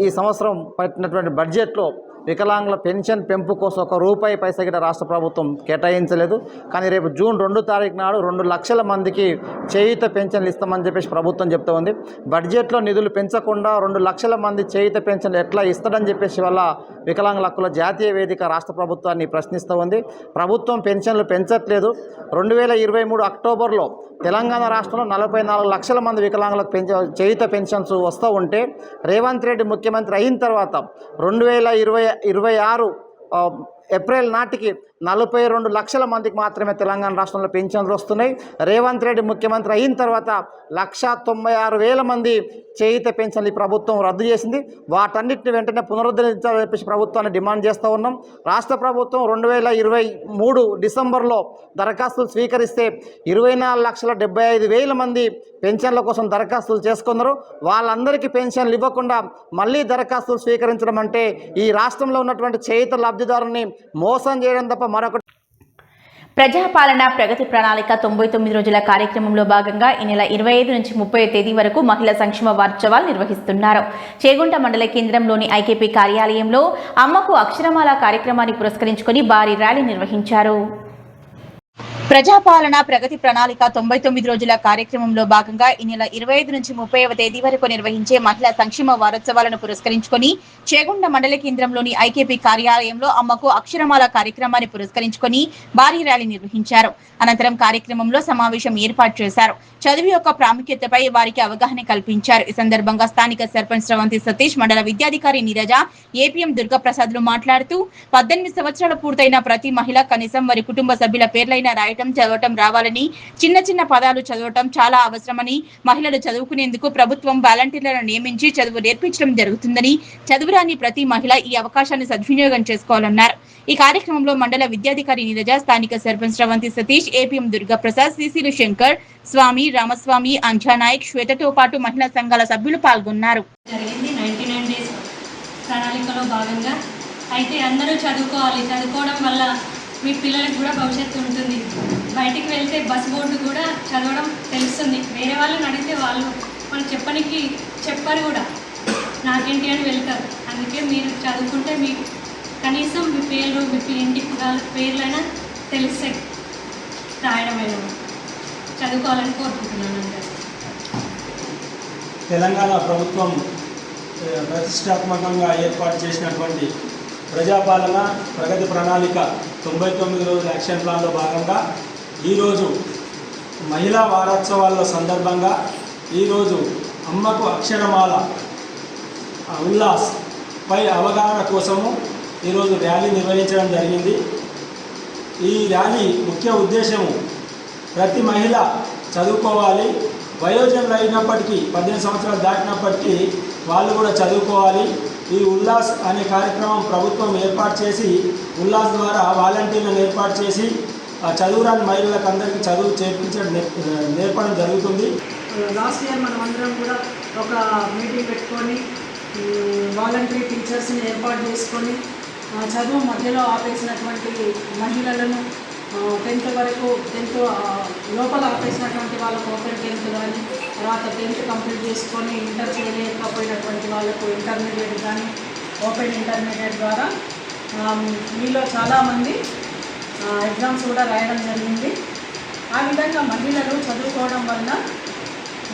ఈ సంవత్సరం పట్టినటువంటి బడ్జెట్లో వికలాంగుల పెన్షన్ పెంపు కోసం 1 రూపాయి పైసా గిట్ట రాష్ట్ర ప్రభుత్వం కేటాయించలేదు. కానీ రేపు జూన్ 2 తారీఖు నాడు 2 లక్షల మందికి చేయూత పెన్షన్లు ఇస్తామని చెప్పేసి ప్రభుత్వం చెప్తా ఉంది. బడ్జెట్లో నిధులు పెంచకుండా 2 లక్షల మంది చేయూత పెన్షన్లు ఎట్లా ఇస్తాడని చెప్పేసి వల్ల వికలాంగుల హక్కుల జాతీయ వేదిక రాష్ట్ర ప్రభుత్వాన్ని ప్రశ్నిస్తూ ఉంది. ప్రభుత్వం పెన్షన్లు పెంచట్లేదు. 2023 అక్టోబర్లో తెలంగాణ రాష్ట్రంలో 44 లక్షల మంది వికలాంగులకు చేయూత పెన్షన్స్ వస్తూ ఉంటే రేవంత్ రెడ్డి ముఖ్యమంత్రి అయిన తర్వాత 2026 ఏప్రిల్ నాటికి 42 లక్షల మందికి మాత్రమే తెలంగాణ రాష్ట్రంలో పెన్షన్లు వస్తున్నాయి. రేవంత్ రెడ్డి ముఖ్యమంత్రి అయిన తర్వాత 196,000 మంది చేయూత పెన్షన్లు ఈ ప్రభుత్వం రద్దు చేసింది. వాటన్నిటిని వెంటనే పునరుద్ధరించాలని చెప్పేసి ప్రభుత్వాన్ని డిమాండ్ చేస్తూ ఉన్నాం. రాష్ట్ర ప్రభుత్వం 2023 డిసెంబర్లో దరఖాస్తులు స్వీకరిస్తే 24,75,000 మంది పెన్షన్ల కోసం దరఖాస్తులు చేసుకున్నారు. వాళ్ళందరికీ పెన్షన్లు ఇవ్వకుండా మళ్ళీ దరఖాస్తులు స్వీకరించడం అంటే ఈ రాష్ట్రంలో ఉన్నటువంటి చేయూత లబ్ధిదారుని మోసం చేయడం తప్ప మరొకటి. ప్రజాపాలన ప్రగతి ప్రణాళిక 99 రోజుల కార్యక్రమంలో భాగంగా ఈ నెల 25 నుంచి 30 తేదీ వరకు మహిళా సంక్షేమ వారోత్సవాలు నిర్వహిస్తున్నారు. చేగుంట మండల కేంద్రంలోని ఐకేపీ కార్యాలయంలో అమ్మకు అక్షరమాల కార్యక్రమాన్ని పురస్కరించుకొని భారీ ర్యాలీ నిర్వహించారు. ప్రజాపాలన ప్రగతి ప్రణాళిక 99 రోజుల కార్యక్రమంలో భాగంగా ఈ నెల 25 నుంచి 30వ తేదీ వరకు నిర్వహించే మహిళా సంక్షేమ వారోత్సవాలను పురస్కరించుకొని చేగుండ మండల కేంద్రంలోని ఐకేపీ కార్యాలయంలో అమ్మకు అక్షరమాల కార్యక్రమాన్ని పురస్కరించుకొని భారీ ర్యాలీ నిర్వహించారు. అనంతరం కార్యక్రమంలో సమావేశం ఏర్పాటు చేశారు. చదువు యొక్క ప్రాముఖ్యతపై వారికి అవగాహన కల్పించారు. ఈ సందర్భంగా స్థానిక సర్పంచ్ శ్రవంతి సతీష్, మండల విద్యాధికారి నీరజ, ఏపీఎం దుర్గాప్రసాద్లు మాట్లాడుతూ 18 సంవత్సరాలు పూర్తయిన ప్రతి మహిళ కనీసం వారి కుటుంబ సభ్యుల పేర్లైన రాయటం రాయటం చదవటం రావాలని, చిన్న చిన్న పదాలు చదవటం చాలా అవసరమని, మహిళలు చదువుకునేందుకు ప్రభుత్వం వాలంటీర్లను నియమించి చదువు నేర్పించడం జరుగుతుందని, చదువురాని ప్రతి మహిళ ఈ అవకాశాన్ని సద్వినియోగం చేసుకోవాలన్నారు. ఈ కార్యక్రమంలో మండల విద్యాధికారి నీరజ, స్థానిక సర్పంచ్ శ్రవంతి సతీష్, ఏపీఎం దుర్గాప్రసాద్, సిసిలు శంకర్, స్వామి, రామస్వామి, అంజానాయక్, శ్వేతతో పాటు మహిళా సంఘాల సభ్యులు పాల్గొన్నారు. జరిగింది 99 డేస్ ప్రణాళికలో భాగంగా. అయితే అందరూ చదువుకోవాలి. చదువుకోవడం వల్ల మీ పిల్లలకు కూడా భవిష్యత్తు ఉంటుంది. బయటికి వెళ్తే బస్ బోర్డు కూడా చదవడం తెలుస్తుంది. వేరే వాళ్ళని అడిగితే వాళ్ళు మనం చెప్పరు కూడా, నాకేంటి అని వెళ్తారు. అందుకే మీరు చదువుకుంటే మీకు కనీసం మీ పేర్లు, మీ ఇంటి పేర్లైనా తెలుస్తాయి. రాయడమైనా చదువుకోవాలని కోరుకుంటున్నాను అందరూ. తెలంగాణ ప్రభుత్వం ప్రతిష్టాత్మకంగా ఏర్పాటు చేసినటువంటి ప్రజాపాలన ప్రగతి ప్రణాళిక 99 రోజుల యాక్షన్ ప్లాన్లో భాగంగా ఈరోజు మహిళా వారోత్సవాల సందర్భంగా ఈరోజు అమ్మకు అక్షరమాల ఉల్లాస్ పై అవగాహన కోసము ఈరోజు ర్యాలీ నిర్వహించడం జరిగింది. ఈ ర్యాలీ ముఖ్య ఉద్దేశము ప్రతి మహిళ చదువుకోవాలి. వయోజనులు అయినప్పటికీ 18 సంవత్సరాలు దాటినప్పటికీ వాళ్ళు కూడా చదువుకోవాలి. ఈ ఉల్లాస్ అనే కార్యక్రమం ప్రభుత్వం ఏర్పాటు చేసి ఉల్లాస్ ద్వారా వాలంటీర్లను ఏర్పాటు చేసి చదువురాని మహిళలకు అందరికీ చదువు నేర్పడం జరుగుతుంది. లాస్ట్ ఇయర్ మనం అందరం కూడా ఒక మీటింగ్ పెట్టుకొని వాలంటరీ టీచర్స్ని ఏర్పాటు చేసుకొని చదువు మధ్యలో ఆపేసినటువంటి మహిళలను 10th వరకు 10th లోపల ఆపేసినటువంటి వాళ్ళకు ఓపెన్ 10th కానీ, తర్వాత 10th కంప్లీట్ చేసుకొని ఇంటర్ చేయలేకపోయినటువంటి వాళ్ళకు ఇంటర్మీడియట్ కానీ, ఓపెన్ ఇంటర్మీడియట్ ద్వారా మీలో చాలామంది ఎగ్జామ్స్ కూడా రాయడం జరిగింది. ఆ విధంగా మహిళలు చదువుకోవడం వల్ల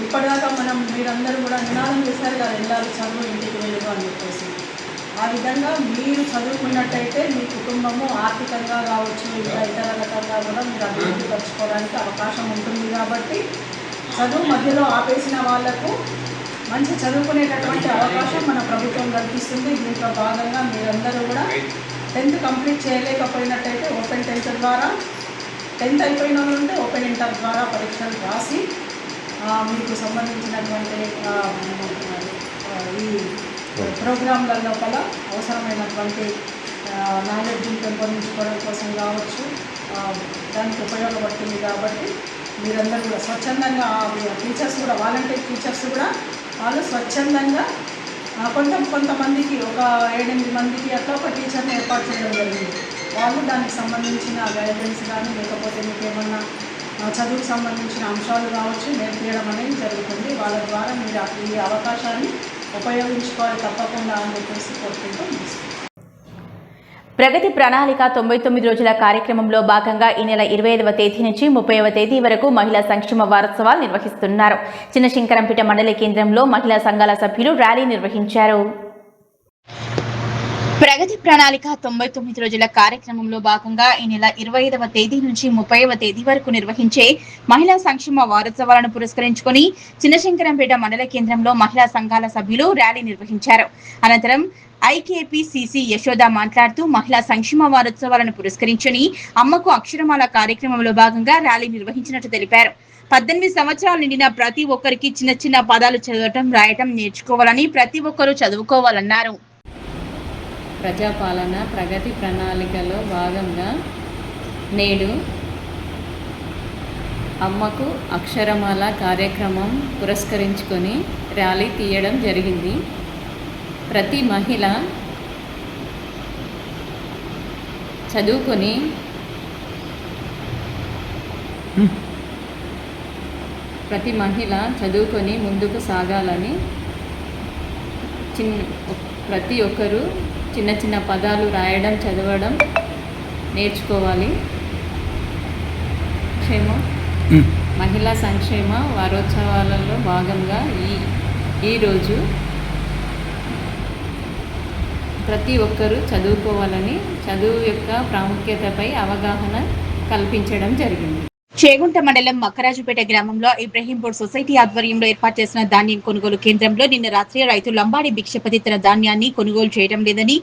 ఇప్పటిదాకా మీరందరూ కూడా నినాదం చేశారు కదా, వెళ్ళాలి చదువు ఇంటికి వెళ్ళదు అని చెప్పేసి. ఆ విధంగా మీరు చదువుకున్నట్టయితే మీ కుటుంబము ఆర్థికంగా కావచ్చు, ఇంకా ఇతర రకంగా కూడా మీరు అభివృద్ధి పరచుకోవడానికి అవకాశం ఉంటుంది. కాబట్టి చదువు మధ్యలో ఆపేసిన వాళ్లకు మంచి చదువుకునేటటువంటి అవకాశం మన ప్రభుత్వం కల్పిస్తుంది. దీంట్లో భాగంగా మీరందరూ కూడా 10th కంప్లీట్ చేయలేకపోయినట్టయితే ఓపెన్ 10th ద్వారా, 10th అయిపోయిన వాళ్ళు ఉంటే ఓపెన్ ఇంటర్ ద్వారా పరీక్షలు రాసి మీకు సంబంధించినటువంటి ఈ ప్రోగ్రాంల లోపల అవసరమైనటువంటి నాలెడ్జ్ని పెంపొందించుకోవడం కోసం కావచ్చు, దానికి ఉపయోగపడుతుంది. కాబట్టి మీరందరూ కూడా స్వచ్ఛందంగా టీచర్స్ కూడా, వాలంటీర్ టీచర్స్ కూడా వాళ్ళు స్వచ్ఛందంగా కొంతమందికి ఒక 7-8 మందికి అట్లా ఒక టీచర్ని ఏర్పాటు చేయడం జరిగింది. వాళ్ళు దానికి సంబంధించిన గైడెన్స్ కానీ, లేకపోతే మీకు ఏమన్నా చదువుకు సంబంధించిన అంశాలు కావచ్చు నేర్పించడం అనేది జరుగుతుంది. వాళ్ళ ద్వారా మీరు ఈ అవకాశాన్ని ఉపయోగించుకోవాలి తప్పకుండా అని చెప్పేసి కోరుకుంటాం. ప్రగతి ప్రణాళిక 99 రోజుల కార్యక్రమంలో భాగంగా ఈ నెల 25వ తేదీ నుంచి 30వ తేదీ వరకు మహిళా సంక్షేమ వారోత్సవాలు నిర్వహిస్తున్నారు. చిన్నశంకరంపేట మండల కేంద్రంలో మహిళా సంఘాల సభ్యులు ర్యాలీ నిర్వహించారు. ప్రగతి ప్రణాళిక 99 రోజుల కార్యక్రమంలో భాగంగా ఈ నెల 25వ తేదీ నుంచి 30వ తేదీ వరకు నిర్వహించే మహిళా సంక్షేమ వారోత్సవాలను పురస్కరించుకొని చిన్నశంకరంపేట మండల కేంద్రంలో మహిళా సంఘాల సభ్యులు ర్యాలీ నిర్వహించారు. అనంతరం ఐకేపీసీసీ యశోద మాట్లాడుతూ మహిళా సంక్షేమ వారోత్సవాలను పురస్కరించుని అమ్మకు అక్షరమాల కార్యక్రమంలో భాగంగా ర్యాలీ నిర్వహించినట్టు తెలిపారు. 18 సంవత్సరాలు నిండిన ప్రతి ఒక్కరికి చిన్న చిన్న పదాలు చదవటం, రాయటం నేర్చుకోవాలని, ప్రతి ఒక్కరూ చదువుకోవాలన్నారు. ప్రజాపాలన ప్రగతి ప్రణాళికలో భాగంగా నేడు అమ్మకు అక్షరమాల కార్యక్రమం పురస్కరించుకొని ర్యాలీ తీయడం జరిగింది. ప్రతి మహిళ చదువుకొని ముందుకు సాగాలని, ప్రతి ఒక్కరూ చిన్న చిన్న పదాలు రాయడం, చదవడం నేర్చుకోవాలి. మహిళా సంక్షేమ వారోత్సవాలలో భాగంగా ఈరోజు ప్రతి ఒక్కరూ చదువుకోవాలని, చదువు యొక్క ప్రాముఖ్యతపై అవగాహన కల్పించడం జరిగింది. చేగుంట మండలం మక్కరాజుపేట గ్రామంలో ఇబ్రహీంపూర్ సొసైటీ ఆధ్వర్యంలో ఏర్పాటు చేసిన ధాన్యం కొనుగోలు కేంద్రంలో నిన్న రాత్రి రైతు లంబాడి భిక్షపతి తన ధాన్యాన్ని కొనుగోలు చేయడం లేదని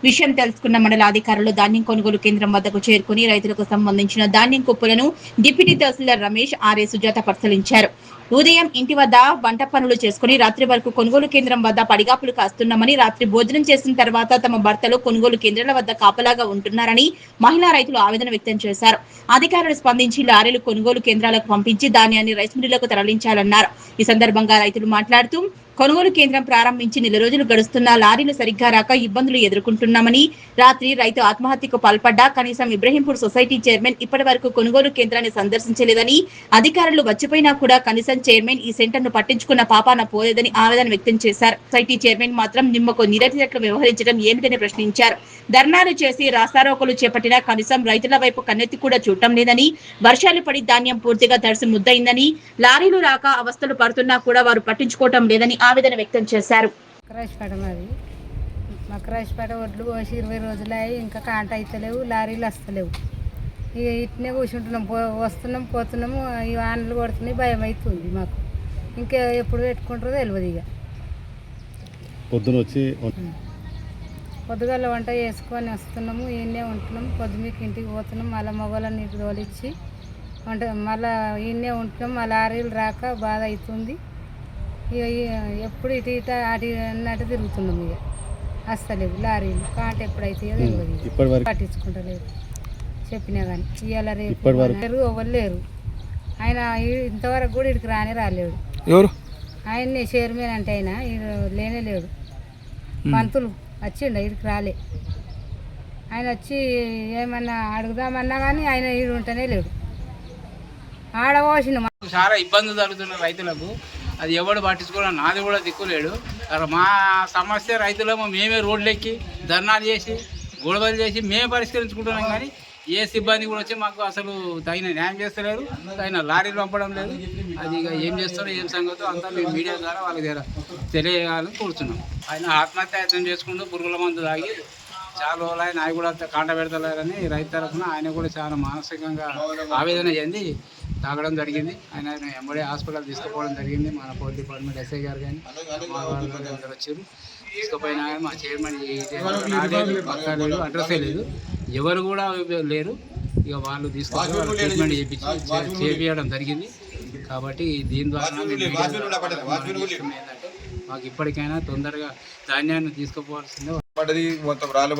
విషయం తెలుసుకున్న మండల అధికారులు ధాన్యం కొనుగోలు కేంద్రం వద్దకు చేరుకుని రైతులకు సంబంధించిన ధాన్యం కుప్పలను డిప్యూటీ తహసీల్దార్ రమేష్ ఆర్ఏ సుజాత పరిశీలించారు. ఉదయం ఇంటి వద్ద వంట పనులు చేసుకుని రాత్రి వరకు కొనుగోలు కేంద్రం వద్ద పడిగాపులు కాస్తున్నామని, రాత్రి భోజనం చేసిన తర్వాత తమ భర్తలు కొనుగోలు కేంద్రాల వద్ద కాపలాగా ఉంటున్నారని మహిళా రైతులు ఆవేదన వ్యక్తం చేశారు. అధికారులు స్పందించి లారీలు కొనుగోలు కేంద్రాలకు పంపించి ధాన్యాన్ని రైస్ మిల్లులకు తరలించాలన్నారు. ఈ సందర్భంగా రైతులు మాట్లాడుతూ కొనుగోలు కేంద్రం ప్రారంభించి నెల రోజులు గడుస్తున్నా లారీలు సరిగ్గా రాక ఇబ్బందులు ఎదుర్కొంటున్నామని, రాత్రి రైతు ఆత్మహత్యకు పాల్పడ్డా కనీసం ఇబ్రహీంపూర్ సొసైటీ చైర్మన్ ఇప్పటి వరకు కొనుగోలు కేంద్రాన్ని సందర్శించలేదని, అధికారులు వచ్చిపోయినా కూడా కనీసం చైర్మన్ ఈ సెంటర్ ను పట్టించుకున్న పాపాన పోలేదని ఆవేదన వ్యక్తం చేశారు. సొసైటీ చైర్మన్ మాత్రం నిమ్మకు నీరెత్తినట్లు వ్యవహరించడం ఏమిటని ప్రశ్నించారు. ధర్నాలు చేసి రాస్తారోకోలు చేపట్టినా కనీసం రైతుల వైపు కన్నెత్తి కూడా చూడటం లేదని, వర్షాలు పడి ధాన్యం పూర్తిగా తడిసి ముద్దయిందని, లారీలు రాక అవస్థలు పడుతున్నా కూడా వారు పట్టించుకోవటం లేదని ఆవేదన వ్యక్తం చేశారు. మకరాజ్పేట ఒడ్లు పోసి 20 రోజులయ్యి ఇంకా కాంట అయితలేవు, లారీలు వస్తలేవు. ఇక ఇట్నే కూర్చుంటున్నాం, వస్తున్నాం పోతున్నాము. ఈ వానలు కొడుతున్నాయి, భయం అవుతుంది మాకు. ఇంకా ఎప్పుడు పెట్టుకుంటారో తెలియదు. ఇక పొద్దుగాల వంట చేసుకొని వస్తున్నాము, ఈయనే ఉంటున్నాము. పొద్దుమీకి ఇంటికి పోతున్నాం, మళ్ళీ మొగలను నీకు తోలిచ్చి వంట మళ్ళీ ఈయనే ఉంటున్నాం. మా లారీలు రాక బాధ అవుతుంది. ఇక ఎప్పుడు ఇటు ఇటు అటు అన్నట్టు తిరుగుతున్నాం. ఇక వస్తలేవు లారీలు, కాంట ఎప్పుడైతే తెలియదు, పట్టించుకుంటలేదు. చెప్పినా కానీ ఇవాళ రేపు లేరు, ఎవరు లేరు. ఆయన ఇంతవరకు కూడా ఇక్కడికి రాలేడు. ఎవరు ఆయన్నే చైర్మన్ అంటే ఆయన లేనే లేడు. పంతులు వచ్చిండ ఇక్కడికి రాలే. ఆయన వచ్చి ఏమన్నా అడుగుదామన్నా కానీ ఆయన ఈడు ఉంటేనే లేడు. ఆడవోసిన చాలా ఇబ్బందులు జరుగుతున్న రైతులకు అది ఎవడు పట్టించుకోవడం, నాది కూడా దిక్కులేడు. మా సమస్య రైతులేమో మేమే రోడ్లెక్కి ధర్నాలు చేసి గొడవలు చేసి మేమే పరిష్కరించుకుంటున్నాం. కానీ ఏ సిబ్బంది కూడా వచ్చి మాకు అసలు తగిన న్యాయం చేస్తలేరు, తగిన లారీలు పంపడం లేదు. అది ఇక ఏం చేస్తారో ఏం సంగతో అంతా మేము మీడియా ద్వారా వాళ్ళకి తెలియజేయాలని కోరుతున్నాం. ఆయన ఆత్మహత్యాయత్నం చేసుకుంటూ పురుగుల మందు తాగి చాలా రోజులు ఆయన కూడా కాంట పెడతలేరని రైతు తరఫున ఆయన కూడా చాలా మానసికంగా ఆవేదన చెంది తాగడం జరిగింది. ఆయన ఎంబడే హాస్పిటల్ తీసుకుపోవడం జరిగింది. మన పోలీస్ డిపార్ట్మెంట్ ఎస్ఐ గారు కానీ మా వాళ్ళు అందరూ వచ్చారు. తీసుకుపోయినా కానీ మా చైర్మన్ పక్కా లేదు, అడ్రస్సే లేదు, ఎవరు కూడా లేరు. ఇక వాళ్ళు తీసుకొని వాళ్ళు ట్రీట్మెంట్ చేయించడం జరిగింది. కాబట్టి దీని ద్వారా ఏంటంటే మాకు ఇప్పటికైనా తొందరగా ధాన్యాన్ని తీసుకుపోవాల్సిందే. పడ్డది మొత్తం రాళ్ళు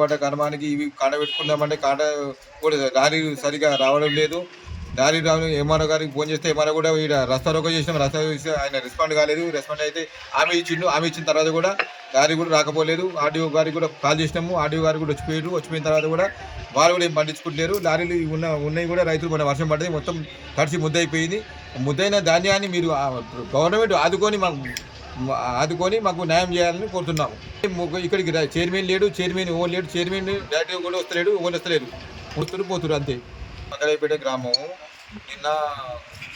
పడ్డ కర్మానికి ఇవి కాండ పెట్టుకుందామంటే కాండ కూడా లారీ సరిగా రావడం లేదు. లారీ రావడం ఎంఆర్ఓ గారికి ఫోన్ చేస్తే ఎంఆర్ఓ కూడా ఇక్కడ రస్తా రోకో చేసినాం, రస్తా చేస్తే ఆయన రెస్పాండ్ కాలేదు. రెస్పాండ్ అయితే ఆమె ఇచ్చిన తర్వాత కూడా లారీ కూడా రాకపోలేదు. ఆర్డీఓ గారికి కూడా కాల్ చేసినాము, ఆర్డీఓ గారు కూడా వచ్చిపోయిన తర్వాత కూడా వాళ్ళు కూడా ఏం పండించుకుంటలేరు. లారీలు ఉన్నాయి కూడా రైతులు మన వర్షం పడ్డది, మొత్తం తడిసి ముద్దయిపోయింది. ముద్దైన ధాన్యాన్ని మీరు గవర్నమెంట్ ఆదుకొని మాకు న్యాయం చేయాలని కోరుతున్నాము. ఇక్కడికి చైర్మన్ లేడు, చైర్మన్ డైరెక్టర్ కూడా వస్తలేడు, వస్తున్నారు పోతున్నారు అంతే. మంగళపేట గ్రామం నిన్న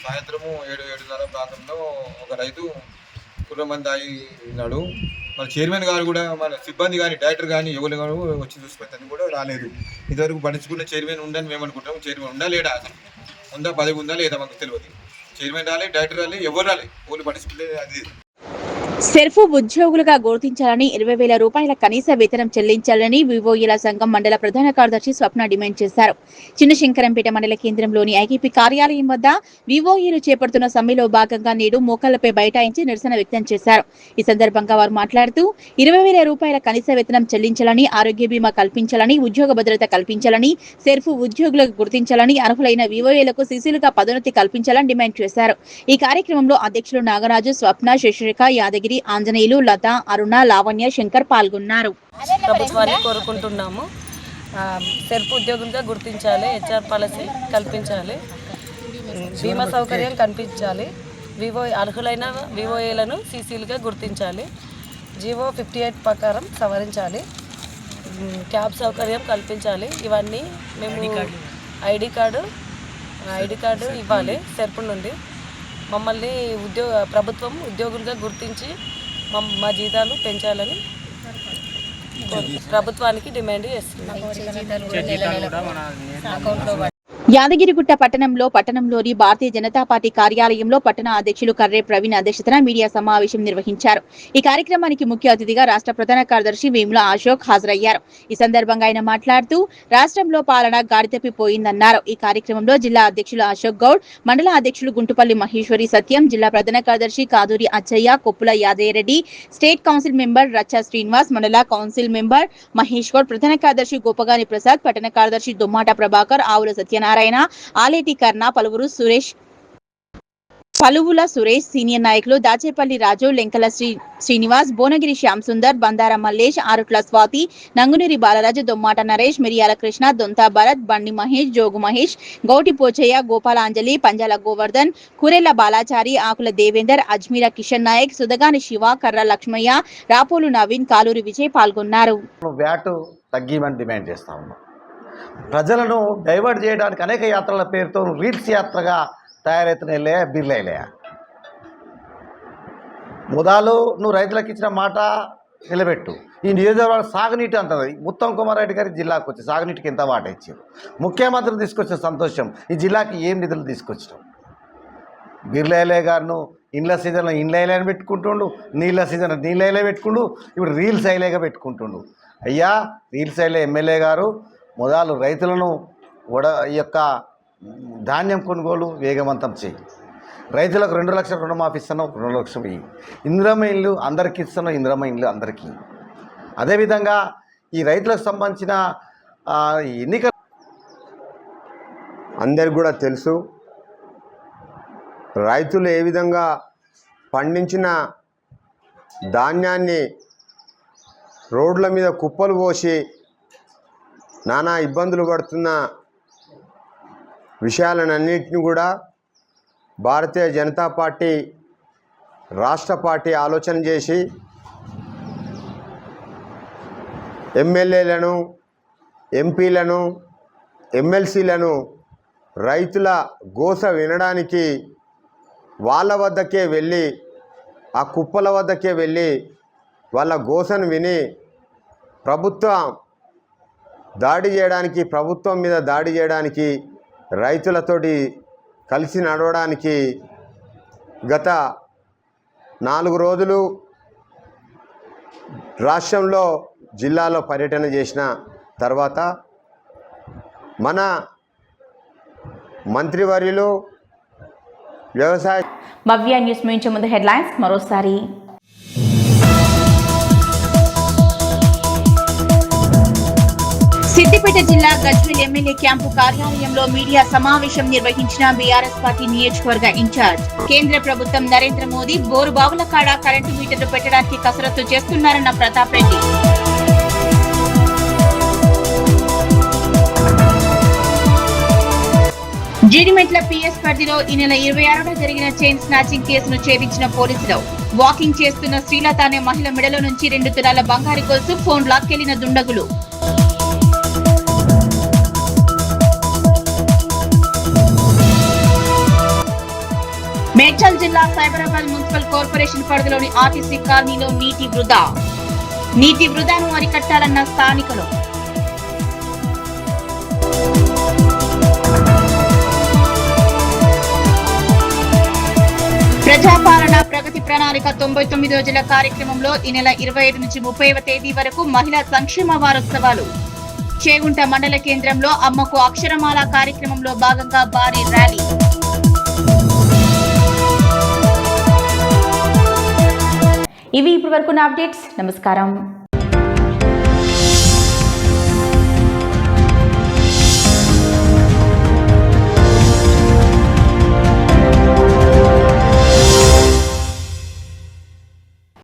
సాయంత్రము 7:30 ప్రాంతంలో ఒక రైతు కుర్రమంది ఉన్నాడు. మన చైర్మన్ గారు కూడా మన సిబ్బంది కానీ డైరెక్టర్ కానీ ఎవరు కానీ వచ్చి చూసిపోతాను కూడా రాలేదు. ఇంతవరకు పట్టించుకున్న చైర్మన్ ఉండని మేము అనుకుంటాము. చైర్మన్ ఉందా లేడా, అసలు ఉందా, పదవి ఉందా లేదా మాకు తెలియదు. చైర్మన్ రాలే, డైరెక్టర్ రాలే, ఎవరు రాలే, ఎవరు పట్టించుకుంటే అది. సెర్ఫ్ ఉద్యోగులుగా గుర్తించాలని 20,000 రూపాయల కనీస వేతనం చెల్లించాలని వివోఈల సంఘం మండల ప్రధాన కార్యదర్శి స్వప్న డిమాండ్ చేశారు. చిన్నశంకరంపేట మండల కేంద్రంలోని ఐకేపీ కార్యాలయం వద్ద వివోఈలు చేపడుతున్న సమ్మెలో భాగంగా నేడు మోకాళ్లపై బైఠాయించి నిరసన వ్యక్తం చేశారు. ఈ సందర్భంగా వారు మాట్లాడుతూ 20,000 రూపాయల కనీస వేతనం చెల్లించాలని, ఆరోగ్య బీమా కల్పించాలని, ఉద్యోగ భద్రత కల్పించాలని, సెర్ఫ్ ఉద్యోగులకు గుర్తించాలని, అర్హులైన వివోఈలకు సీసీలుగా పదోన్నతి కల్పించాలని డిమాండ్ చేశారు. ఈ కార్యక్రమంలో అధ్యక్షులు నాగరాజు, స్వప్న, శశిరేఖ, యాదగిరి, ఆంజనేయులు, లత, అరుణ, లావణ్య, శంకర్ పాల్గొన్నారు. ప్రభుత్వాన్ని కోరుకుంటున్నాము. సెర్ఫ్ ఉద్యోగులుగా గుర్తించాలి, హెచ్ఆర్ పాలసీ కల్పించాలి, బీమా సౌకర్యం కల్పించాలి, అర్హులైన వివోఏలను సీసీలుగా గుర్తించాలి, జీవో 58 ప్రకారం సవరించాలి, క్యాబ్ సౌకర్యం కల్పించాలి. ఇవన్నీ మేము ఐడి కార్డు ఇవ్వాలి. సెర్ఫ్ నుండి మమ్మల్ని ప్రభుత్వం ఉద్యోగులుగా గుర్తించి మా జీతాలు పెంచాలని ప్రభుత్వానికి డిమాండ్ చేస్తున్నాం. యాదగిరిగుట్ట పట్టణంలోని భారతీయ జనతా పార్టీ కార్యాలయంలో పట్టణ అధ్యక్షులు కర్రే ప్రవీణ్ అధ్యక్షతన మీడియా సమావేశం నిర్వహించారు. ఈ కార్యక్రమానికి ముఖ్య అతిథిగా రాష్ట్ర ప్రధాన కార్యదర్శి వేముల అశోక్ హాజరయ్యారు. ఈ సందర్భంగా ఆయన మాట్లాడుతూ రాష్ట్రంలో పాలన గాడితప్పిపోయిందన్నారు. ఈ కార్యక్రమంలో జిల్లా అధ్యక్షులు అశోక్ గౌడ్, మండల అధ్యక్షులు గుంటుపల్లి మహేశ్వరి సత్యం, జిల్లా ప్రధాన కార్యదర్శి Kaduri Achaiah, Koppula Yadaiah Reddy, state council member Racha Srinivas, మండల కౌన్సిల్ మెంబర్ మహేష్ గౌడ్, ప్రధాన కార్యదర్శి గోపగాని ప్రసాద్, పట్టణ కార్యదర్శి దుమ్మాట ప్రభాకర్, ఆవుల సత్యనారాయణ, ఆలేటి కర్ణ, పలువుల సురేష్, సీనియర్ నాయకులు దాచేపల్లి రాజు, లెంకల శ్రీనివాస్, భువనగిరి శ్యామ్ సుందర్, బందార మల్లేష్, ఆరుట్ల స్వాతి, నంగునూరి బాలరాజు, దొమ్మాట నరేష్, మిరియాల కృష్ణ, దొంతా భరత్, బండి మహేష్, జోగు మహేష్, గౌటి పోచయ్య, గోపాలాంజలి, పంజాల గోవర్ధన్, కురెల్ల బాలాచారి, ఆకుల దేవేందర్, అజ్మీర కిషన్ నాయక్, సుదగాని శివ, కర్ర లక్ష్మయ్య, రాపోలు నవీన్, కాలూరి విజయ్ పాల్గొన్నారు. వ్యాట్ తగ్గిమని డిమాండ్ చేస్తా ఉన్నాం. ప్రజలను డైవర్ట్ చేయడానికి అనేక యాత్రల పేరుతో రీల్స్ యాత్రగా తయారైతున్నాయిలే బిర్లైలే. ముదాలు నువ్వు రైతులకు ఇచ్చిన మాట నిలబెట్టు. ఈ నియోజకవర్గం సాగునీటి అంటుంది. ఉత్తమ్ కుమార్ రెడ్డి గారి జిల్లాకు వచ్చి సాగునీటికి ఎంత వాట ఇచ్చారు. ముఖ్యమంత్రి తీసుకొచ్చిన సంతోషం. ఈ జిల్లాకి ఏం నిధులు తీసుకొచ్చినాం. బిర్లైలే గారును ఇండ్ల సీజన్లో ఇండ్లైలేని పెట్టుకుంటుండు, నీళ్ళ సీజన్ నీళ్ళైలే పెట్టుకుండు, ఇప్పుడు రీల్స్ ఐలేగా పెట్టుకుంటుండు. అయ్యా రీల్స్ ఐలే ఎమ్మెల్యే గారు మొదలు రైతులను ఈ యొక్క ధాన్యం కొనుగోలు వేగవంతం చేయి. రైతులకు 2 లక్షల రుణమాఫీ ఇస్తున్నాం, 2 లక్షలు ఇయ్యి. ఇందిరమ్మ ఇల్లు అందరికీ ఇస్తున్నాం, ఇందిరమ్మ ఇల్లు అందరికీ. అదేవిధంగా ఈ రైతులకు సంబంధించిన ఎన్నికలు అందరికి కూడా తెలుసు. రైతులు ఏ విధంగా పండించిన ధాన్యాన్ని రోడ్ల మీద కుప్పలు పోసి నానా ఇబ్బందులు పడుతున్న విషయాలన్నింటినీ కూడా భారతీయ జనతా పార్టీ రాష్ట్ర పార్టీ ఆలోచన చేసి ఎమ్మెల్యేలను, ఎంపీలను, ఎమ్మెల్సీలను రైతుల గోస వినడానికి వాళ్ళ వద్దకే వెళ్ళి, ఆ కుప్పల వద్దకే వెళ్ళి వాళ్ళ గోసను విని ప్రభుత్వం మీద దాడి చేయడానికి రైతులతోటి కలిసి నడవడానికి గత 4 రోజులు రాష్ట్రంలో జిల్లాలో పర్యటన చేసిన తర్వాత మన మంత్రివర్యులు వ్యవసాయ భవ్య న్యూస్ ముగించే ముందు హెడ్లైన్స్ మరోసారి. సిద్దిపేట జిల్లా గజ్వేల్ ఎమ్మెల్యే క్యాంపు కార్యాలయంలో మీడియా సమావేశం నిర్వహించిన బీఆర్ఎస్ పార్టీ నియోజకవర్గ ఇన్ఛార్జ్. కేంద్ర ప్రభుత్వం నరేంద్ర మోదీ బోరుబావుల కాడ కరెంటు మీటర్లు పెట్టడానికి కసరత్తు చేస్తున్నారన్న ప్రతాప్ రెడ్డి. జీడిమెట్ల పిఎస్ పరిధిలో ఈ నెల 26న జరిగిన చైన్ స్నాచింగ్ కేసును ఛేదించిన పోలీసులు. వాకింగ్ చేస్తున్న శ్రీలత అనే మహిళ మెడలో నుంచి 2 తులాల బంగారు గొలుసు, ఫోన్ లాక్కెళ్లిన దుండగులు. మేడ్చల్ జిల్లా సైబరాబాద్ మున్సిపల్ కార్పొరేషన్ పరిధిలోని ఆర్టీసీ కాలనీలో నీటి వృధాను అరికట్టాలన్న స్థానికులు. ప్రజాపాలన ప్రగతి ప్రణాళిక 99 రోజుల కార్యక్రమంలో ఈ నెల 25 నుంచి 30వ తేదీ వరకు మహిళా సంక్షేమ వారోత్సవాలు. చేగుంట మండల కేంద్రంలో అమ్మకు అక్షరమాల కార్యక్రమంలో భాగంగా భారీ ర్యాలీ. ఇవి ఇప్పటి వరకున్న అప్డేట్స్. నమస్కారం.